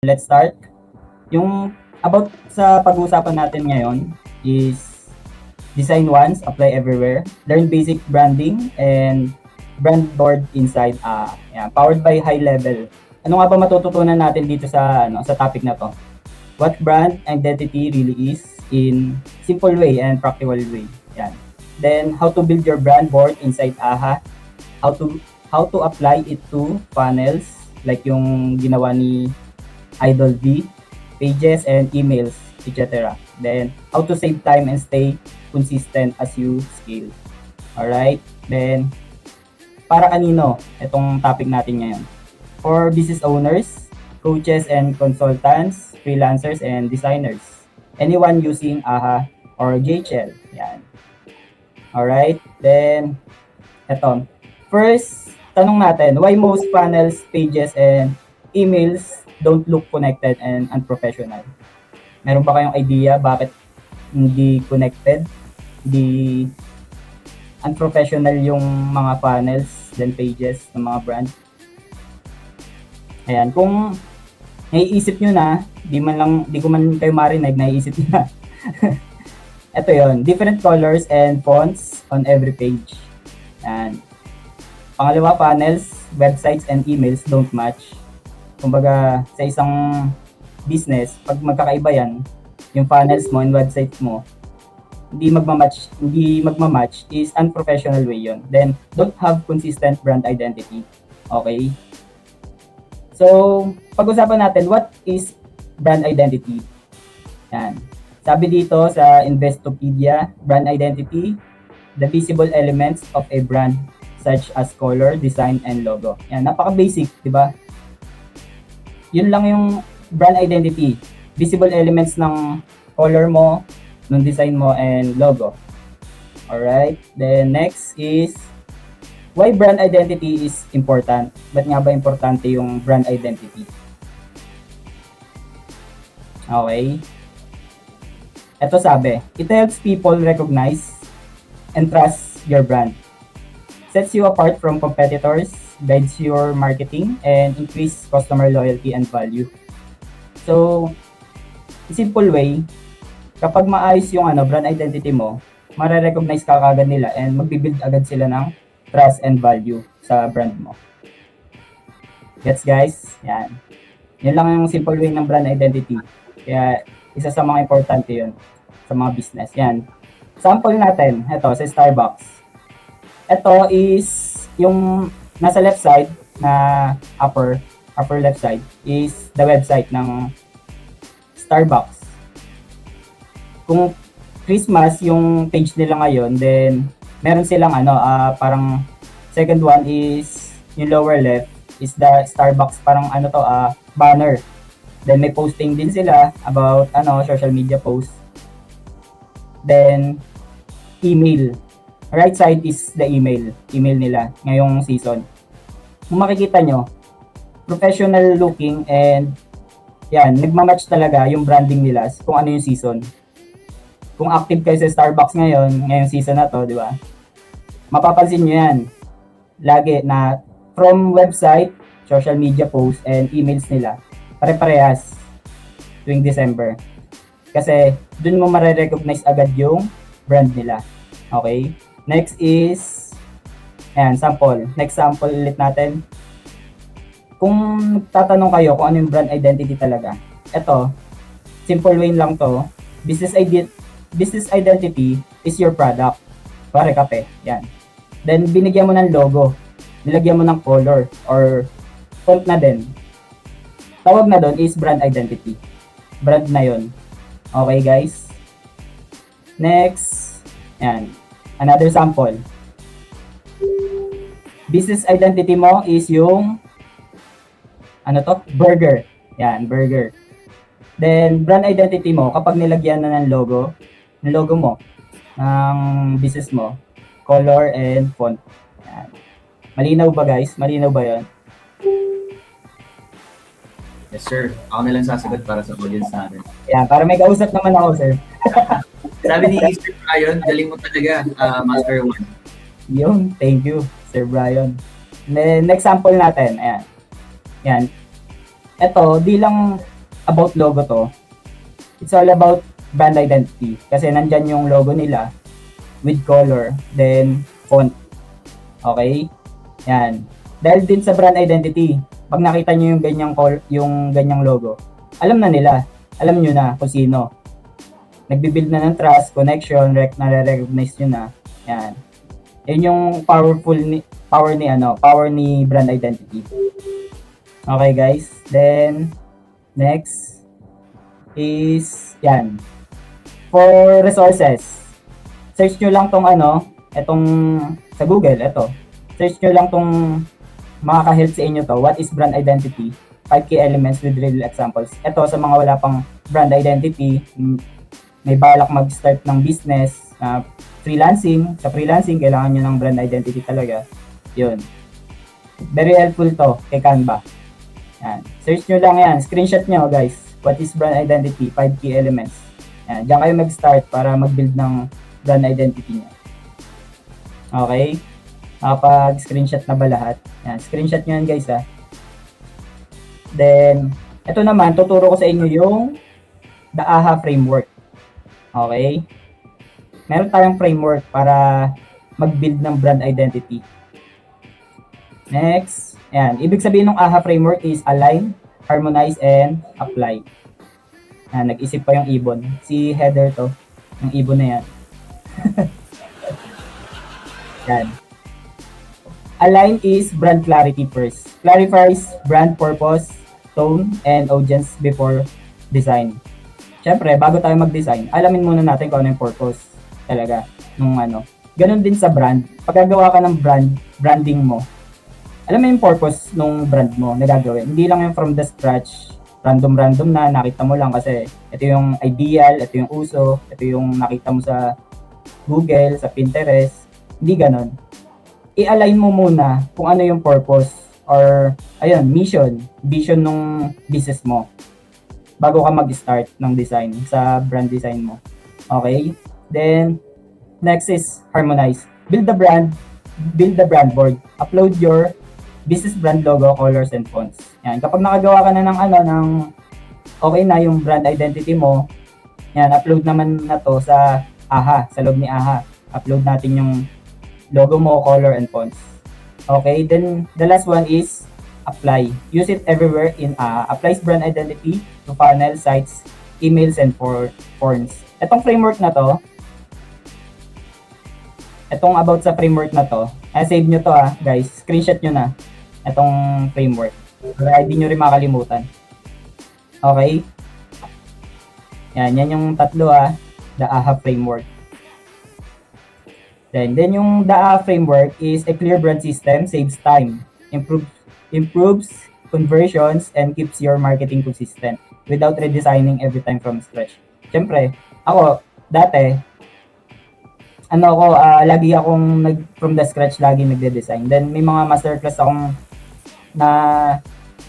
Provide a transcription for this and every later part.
Let's start. Yung about sa pag-uusapan natin ngayon is design once, apply everywhere, learn basic branding, and brand board inside. Powered by high level. Ano nga ba matututunan natin dito sa sa topic na to? What brand identity really is in simple way and practical way. Yan. Then how to build your brand board inside AHA, how to apply it to funnels like yung ginawa ni Idol V, pages and emails, etc. Then how to save time and stay consistent as you scale. Alright? Then para kanino itong topic natin ngayon? For business owners, coaches and consultants, freelancers and designers. Anyone using AHA or JHL. Yan. Alright? Then eto. First, tanong natin, why most funnels, pages, and emails don't look connected and unprofessional? Meron ba kayong idea bakit hindi connected, hindi unprofessional yung mga funnels, then pages ng mga brand? Ayan, kung naiisip nyo na, di ko man kayo marinig, naiisip nyo na. Ito yon, different colors and fonts on every page. Ayan. Pangalawa, funnels, websites, and emails don't match. Kumbaga, sa isang business, pag magkakaiba yan, yung funnels mo and websites mo, hindi magmamatch is unprofessional way yon. Then, don't have consistent brand identity. Okay? So, pag-usapan natin, what is brand identity? Yan. Sabi dito sa Investopedia, brand identity, the visible elements of a brand such as color, design, and logo. Yan, napaka-basic, di ba? Yun lang yung brand identity. Visible elements ng color mo, ng design mo, and logo. Alright? Then next is, why brand identity is important? Ba't nga ba importante yung brand identity? Okay. Ito sabi, it helps people recognize and trust your brand. Sets you apart from competitors, guides your marketing, and increase customer loyalty and value. So, in simple way, kapag maayos yung brand identity mo, mare-recognize ka agad nila and magbibuild agad sila ng trust and value sa brand mo. Gets guys? Yan. Yan lang yung simple way ng brand identity. Kaya, isa sa mga importante yun sa mga business. Yan. Sample natin, ito, sa Starbucks. Ito is yung nasa left side na upper left side is the website ng Starbucks. Kung Christmas yung page nila ngayon, then meron silang parang second one is yung lower left is the Starbucks parang banner. Then may posting din sila about social media posts. Then email. Right side is the email nila ngayong season. Kung makikita nyo, professional looking and yan, nagmamatch talaga yung branding nila kung ano yung season. Kung active kayo sa Starbucks ngayong season na to, di ba? Mapapansin nyo yan. Lagi na from website, social media posts, and emails nila, pare-parehas tuwing December. Kasi dun mo mare-recognize agad yung brand nila. Okay? Next is, sample. Next sample ulit natin. Kung tatanong kayo kung ano yung brand identity talaga, ito, simple way lang to. Business identity is your product. Pare kape, yan. Then, binigyan mo ng logo. Nilagyan mo ng color or font na din. Tawag na doon is brand identity. Brand na yon. Okay, guys? Next, yan. Another sample. Business identity mo is yung burger. Yan, burger. Then, brand identity mo, kapag nilagyan na ng logo mo, ng business mo, color and font. Yan. Malinaw ba guys? Malinaw ba yan? Yes, sir. Ako na lang sasagot para sa audience natin. Yan, para may kausap naman ako, sir. Sabi ni Sir Brian, galing mo talaga, Master One. Yun, thank you, Sir Brian. Next sample natin, ayan. Yan. Ito, di lang about logo to, it's all about brand identity. Kasi nandyan yung logo nila with color, then font. Okay? Yan. Dahil din sa brand identity, pag nakita nyo yung ganyang logo, alam na nila. Alam nyo na kung sino. Nagbibuild na ng trust, connection, na-recognize nyo na. Yan. Yan yung power ni brand identity. Okay guys. Then next is yan. For resources, search nyo lang tong etong sa Google, ito. Search nyo lang tong makaka-help sa inyo to. What is brand identity? 5 key elements with real examples. Ito sa mga wala pang brand identity, may balak mag-start ng business, freelancing. Sa freelancing, kailangan nyo ng brand identity talaga. Yun. Very helpful to kay Canva. Yan. Search nyo lang yan. Screenshot nyo guys. What is brand identity? 5 key elements. Yan. Diyan kayo mag-start para mag-build ng brand identity nyo. Okay? Nakapag-screenshot na ba lahat? Yan. Screenshot nyo yan guys ha. Then, ito naman, tuturo ko sa inyo yung the AHA framework. Okay? Meron tayong framework para mag-build ng brand identity. Next, ayan. Ibig sabihin ng AHA framework is align, harmonize, and apply. Ayan, nag-isip pa yung ibon. Si Heather to. Yung ibon na yan. Yan. Align is brand clarity first. Clarifies brand purpose, tone, and audience before design. Siyempre, bago tayo mag-design, alamin muna natin kung ano yung purpose talaga nung Ganon din sa brand. Pag gagawa ka ng branding mo, alam mo yung purpose nung brand mo na gagawin. Hindi lang yung from the scratch, random na nakita mo lang kasi ito yung ideal, ito yung uso, ito yung nakita mo sa Google, sa Pinterest. Hindi ganon. I-align mo muna kung ano yung purpose or mission, vision nung business mo bago ka mag-start ng design sa brand design mo. Okay? Then next is harmonize. Build the brand board. Upload your business brand logo, colors, and fonts. Yan. Kapag nakagawa ka na ng okay na yung brand identity mo, yan, upload naman na to sa AHA, sa loob ni AHA. Upload natin yung logo mo, color, and fonts. Okay, then the last one is apply. Use it everywhere in AHA. Applies brand identity to funnel, sites, emails, and forms. Itong framework na to, itong about sa framework na to, save nyo to guys. Screenshot nyo na itong framework. Para hindi nyo rin makalimutan. Okay? Yan yung tatlo the AHA framework. Then yung the AHA framework is a clear brand system, saves time, improves conversions, and keeps your marketing consistent without redesigning every time from scratch. Siyempre, ako, dati, lagi akong from the scratch lagi nagde-design. Then may mga masterclass akong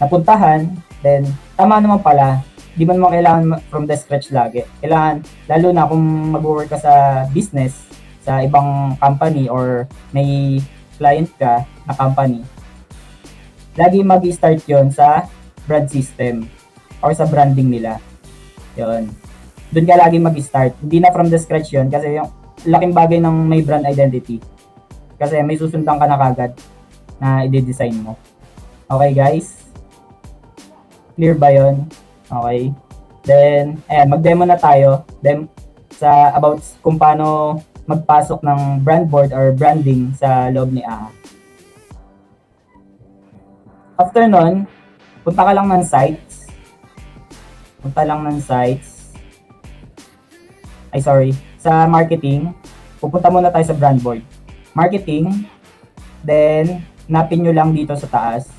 napuntahan. Then tama naman pala, di man mo kailangan from the scratch lagi. Kailangan, lalo na kung mag-work ka sa business, sa ibang company or may client ka na company, lagi mag-start yon sa brand system or sa branding nila. Yon. Doon ka lagi mag-start. Hindi na from the scratch yon kasi yung laking bagay ng may brand identity. Kasi may susundan ka na kagad na i-design mo. Okay guys? Clear ba yon? Okay. Then, mag-demo na tayo. Then, about kung paano magpasok ng brand board or branding sa loob ni AHA. After nun, punta ka lang ng sites. Sa marketing, pupunta muna tayo sa brand board. Marketing, then, napin nyo lang dito sa taas,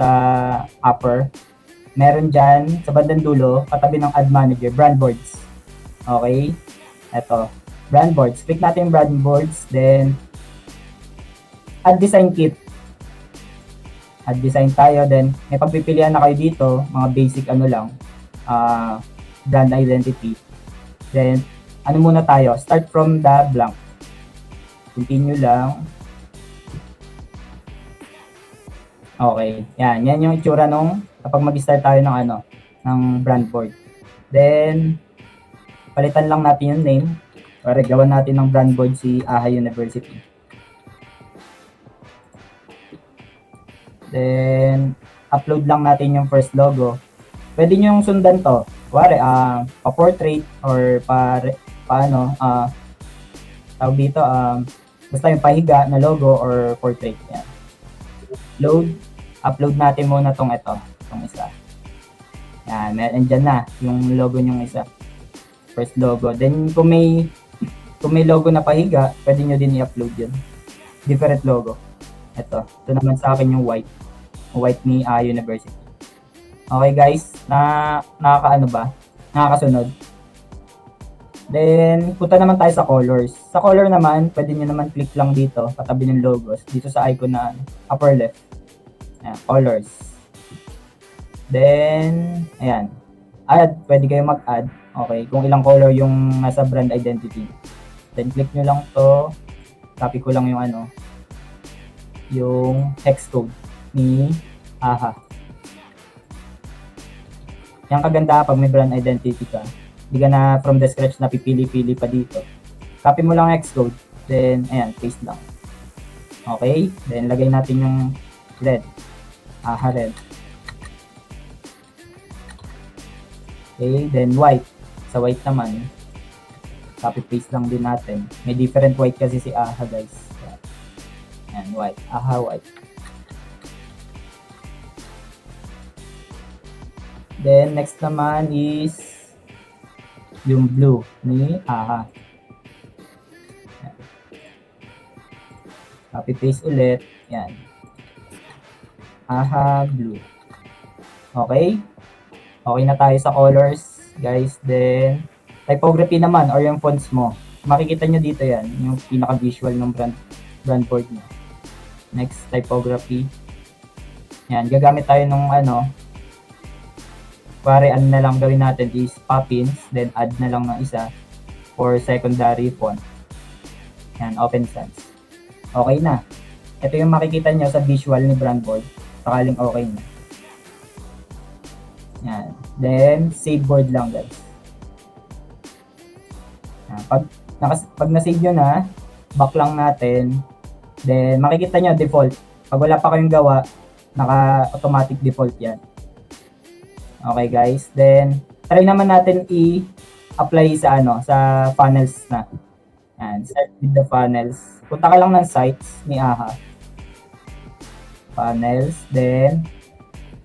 sa upper. Meron dyan, sa bandang dulo, katabi ng ad manager, brand boards. Okay? Eto, brand boards. Click natin yung brand boards, then, add design kit. Add design tayo, then, may pagpipilian na kayo dito, mga basic brand identity. Then, muna tayo? Start from the blank. Continue lang. Okay. Yan yung itsura nung kapag mag-start tayo ng ng brand board. Then, palitan lang natin yung name para gawan natin ng brand board si AHA University. Then, upload lang natin yung first logo. Pwede nyo yung sundan to. Kuwari, pa-portrait or tawag dito, basta yung pahiga na logo or portrait. Yan. Load, upload natin muna itong isa. Yan, andyan na yung logo nyong isa. First logo. Then, kung may logo na pahiga, pwede nyo din i-upload yun. Different logo. Ito naman sa akin yung white ni University. Okay guys, nakakasunod. Then, punta naman tayo sa colors. Sa color naman, pwede nyo naman click lang dito, katabi ng logos, dito sa icon na upper left. Ayan, colors. Then, ayan. Add, pwede kayo mag-add. Okay, kung ilang color yung nasa brand identity. Then, click nyo lang to. Copy ko lang yung hex code ni AHA. Yung kaganda pag may brand identity ka, hindi ka na from the scratch na pipili-pili pa dito. Copy mo lang hex code, then ayan, paste lang. Okay, then lagay natin yung red. AHA red. Okay, then white. Sa white naman, copy paste lang din natin. May different white kasi si AHA guys. Ayan, white. AHA white. Then, next naman is yung blue ni AHA. Ayan. Copy paste ulit. Yan. AHA blue. Okay? Okay na tayo sa colors, guys. Then, typography naman or yung fonts mo. Makikita nyo dito yan, yung pinaka-visual ng brand board nyo. Next, typography. Yan, gagamit tayo nung pare na lang gawin natin is Poppins, then add na lang ng isa for secondary font. Yan, Open Sans. Okay na. Ito yung makikita nyo sa visual ni brand board. Sakaling okay na. Yan. Then, save board lang guys. Yan. Pag na-save nyo na, back lang natin. Then, makikita nyo default. Pag wala pa kayong gawa, naka-automatic default yan. Okay guys, then try naman natin i-apply sa funnels na. Yan, start with the funnels. Punta ka lang ng sites ni AHA. Funnels, then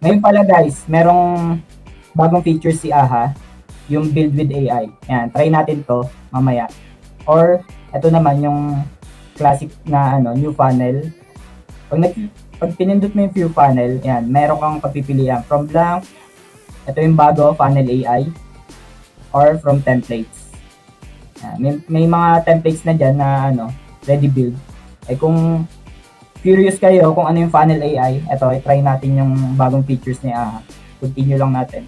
ngayon pala guys, merong bagong feature si AHA, yung build with AI. Yan, try natin to mamaya. Or ito naman yung classic na new funnel. Pag pinindot mo yung view funnel, yan, meron kang pagpipilian from blank. Ito yung bago, Funnel AI, or from templates. May mga templates na dyan na ready build. Kung curious kayo kung ano yung Funnel AI, ito, i-try natin yung bagong features ni AHA. Continue lang natin.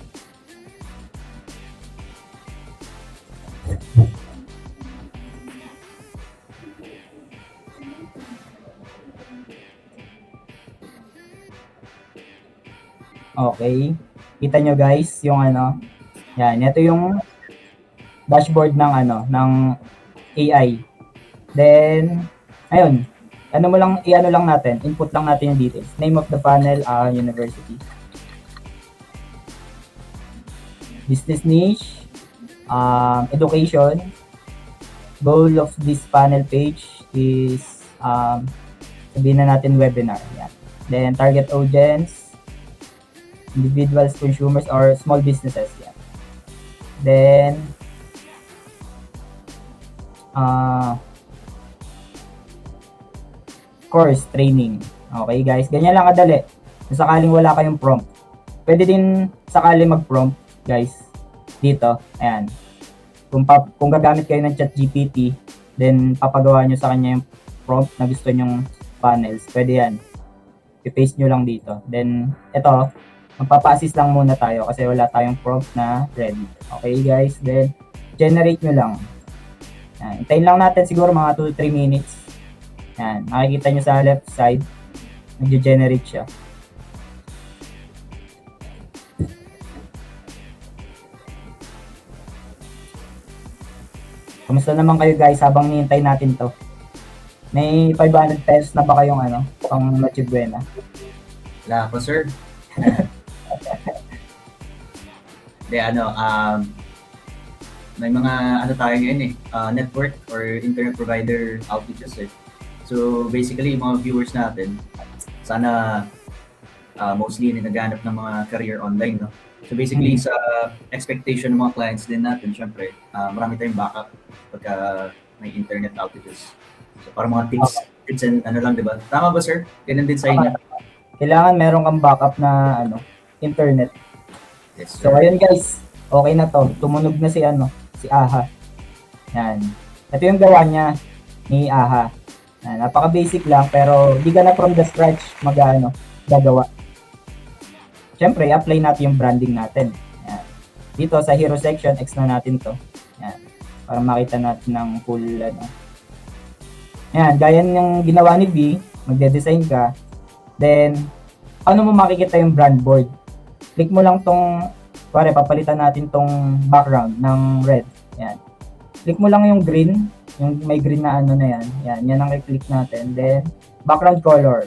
Okay. Kita nyo guys, yung yan, ito yung dashboard ng AI. Then, ayun, i-ano lang natin, input lang natin yung details. Name of the funnel, university. Business niche, education. Goal of this funnel page is, sabihin na natin webinar. Yan. Then, target audience, individuals, consumers, or small businesses. Yan. Then, course, training. Okay guys, ganyan lang kadali. Kung sakaling wala kayong prompt. Pwede din sakaling mag-prompt, guys. Dito, ayan. Kung gagamit kayo ng ChatGPT, then papagawa nyo sa kanya yung prompt na gusto nyong funnels. Pwede yan. I-paste nyo lang dito. Then, ito, magpapa-assist lang muna tayo kasi wala tayong prompt na ready. Okay guys, then generate nyo lang. Yan. Hintayin lang natin siguro mga 2-3 minutes. Yan, makikita nyo sa left side, nag-generate siya. Kamusta naman kayo guys habang hinihintay natin to? May 500 pesos na ba kayong pang Noche Buena? Wala po, sir. De, may mga tayo ngayon network or internet provider outages eh. So basically, yung mga viewers natin, sana mostly naghahanap ng mga career online, no? So basically, sa expectation ng mga clients din natin, syempre, marami tayong backup pagka may internet outages. So para mga tips and lang, di ba? Tama ba, sir? Ganun din sa inyo. Kailangan meron kang backup na internet. Yes, So sir. ayun guys, okay na to. Tumunog na si AHA. Yan. Ito yung gawa niya ni AHA. Yan. Napaka-basic lang pero di ka na from the scratch gagawa. Siyempre, apply natin yung branding natin. Yan. Dito sa hero section, X na natin to. Yan. Para makita natin ng full Yan, gaya ng ginawa ni B, magde-design ka. Then, ano mo makikita yung brand board? Click mo lang tong, papalitan natin tong background ng red. Yan. Click mo lang yung green, yung may green na na yan. Yan ang i-click natin. Then, background color.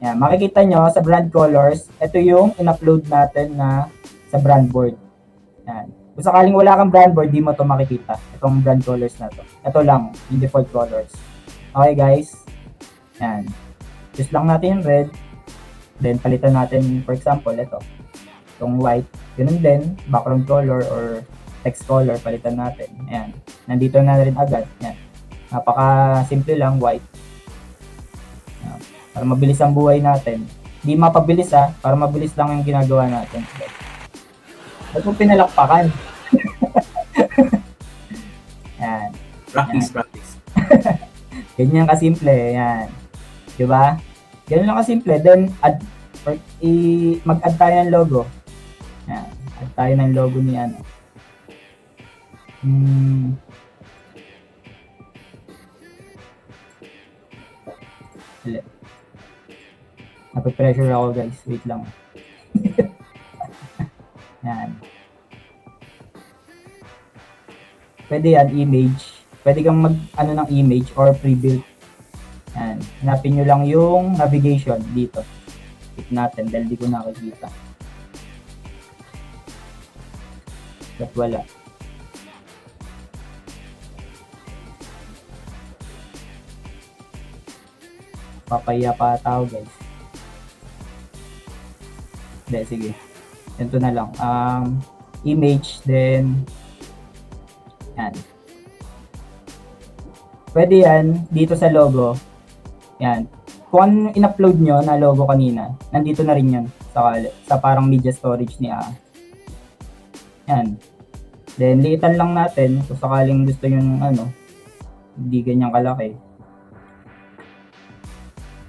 Yan, makikita nyo sa brand colors, ito yung in-upload natin na sa brand board. Yan. Kung sakaling wala kang brand board, di mo to makikita. Itong brand colors na to. Ito lang, yung default colors. Okay guys. Yan. Choose lang natin yung red. Then, palitan natin, for example, ito. Itong white. Ganun din, background color or text color, palitan natin. Ayan. Nandito na rin agad. Ayan. Napaka-simple lang, white. Ayan. Para mabilis ang buhay natin. Di mapabilis para mabilis lang yung ginagawa natin. Ba't mo pinalakpakan? Ayan. Practice. Ganyan kasimple. Ayan. Diba? Ganyan lang kasimple. Then, mag-add tayo ng logo. Ayan. Add tayo ng logo ni Nape-pressure ako guys. Wait lang. Yan. Pwede yan, image. Pwede kang ng image or pre-built. Yan. Hanapin nyo lang yung navigation dito. Click natin dahil di ko nakikita. Ba't wala? Papaya pa tao guys. Hindi, sige. Ito na lang. Image, then yan. Pwede yan dito sa logo. Yan. Kung ano in-upload nyo na logo kanina, nandito na rin yun sa parang media storage ni Yan. Then, liitan lang natin kung sakaling gusto nyo hindi ganyan kalaki.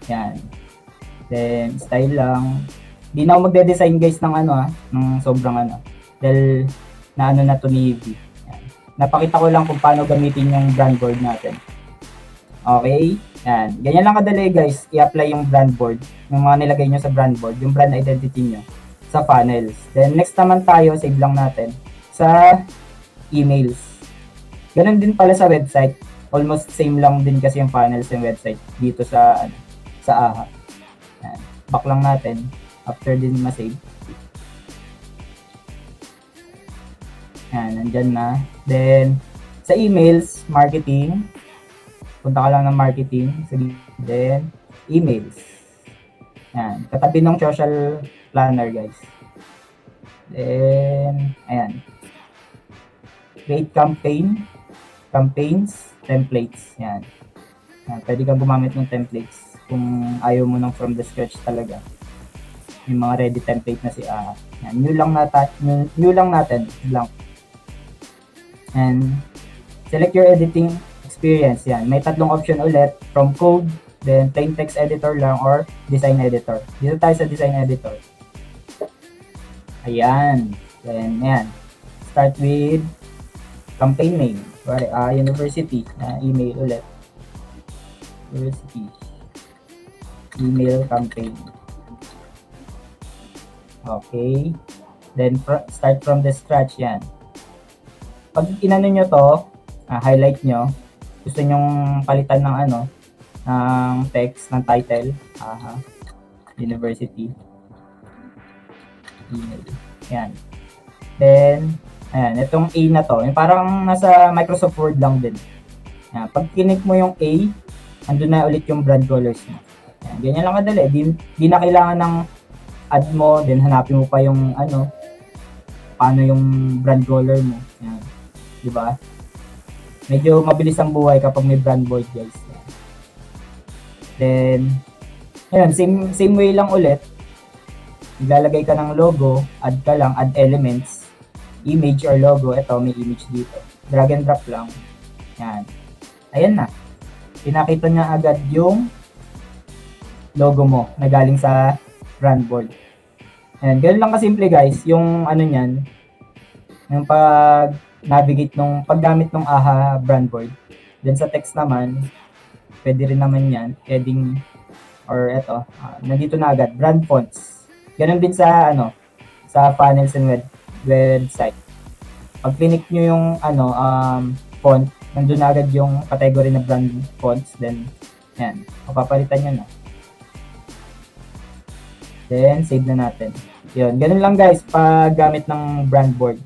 Yan. Then, style lang. Di na ako magde-design guys ng ng sobrang Dahil na to ni EV. Yan. Napakita ko lang kung paano gamitin yung brand board natin. Okay? Yan. Ganyan lang kadali guys, i-apply yung brand board. Yung mga nilagay nyo sa brand board, yung brand identity nyo sa funnels. Then next naman tayo, save lang natin sa emails. Ganun din pala sa website. Almost same lang din kasi yung funnels ng website dito sa AHA. Yan. Back lang natin after din ma-save. Yan, nandyan na. Then sa emails, marketing, punta ka lang ng marketing. Sige. Then, emails. Yan. Katabi ng social planner, guys. Then, ayan. Create campaigns, templates. Yan. Yan. Pwede kang gumamit ng templates kung ayaw mo ng from the scratch talaga. Yung mga ready template na si AHA. Yan. New lang natin. Blank. And, select your editing experience. Yan. May tatlong option ulit. From code, then plain text editor lang, or design editor. Dito tayo sa design editor. Ayan. Then, ayan. Start with campaign name. University. Email ulit. University. Email campaign. Okay. Then, start from the scratch. Yan. Pag inano nyo to, highlight nyo. Gusto nyong palitan ng ano, ng text, ng title, university, email. Yan. Then, ayan, itong A na to, yung parang nasa Microsoft Word lang din. Yan. Pag kinik mo yung A, andun na ulit yung brand colors mo. Yan. Ganyan lang kadali. Di na kailangan ng add mo, then hanapin mo pa yung ano, paano yung brand color mo. Yan. Diba? Medyo mabilis ang buhay kapag may brand board, guys. Yan. Then, ayun, same way lang ulit. Maglalagay ka ng logo, add ka lang, add elements, image or logo. Ito, may image dito. Drag and drop lang. Yan. Ayan na. Pinakita niya agad yung logo mo na galing sa brand board. Ayan, ganun lang kasimple guys. Yung ano niyan, yung pag-navigate nung paggamit ng AHA brand board. Then sa text naman, pwede rin naman yan, heading or eto, nandito na agad, brand fonts. Ganun din sa ano, sa panels and website. Pag click nyo yung ano, font, nandun na agad yung category na brand fonts, then yan, mapapalitan nyo na. Then save na natin. Yun, ganun lang guys pag gamit ng brand board.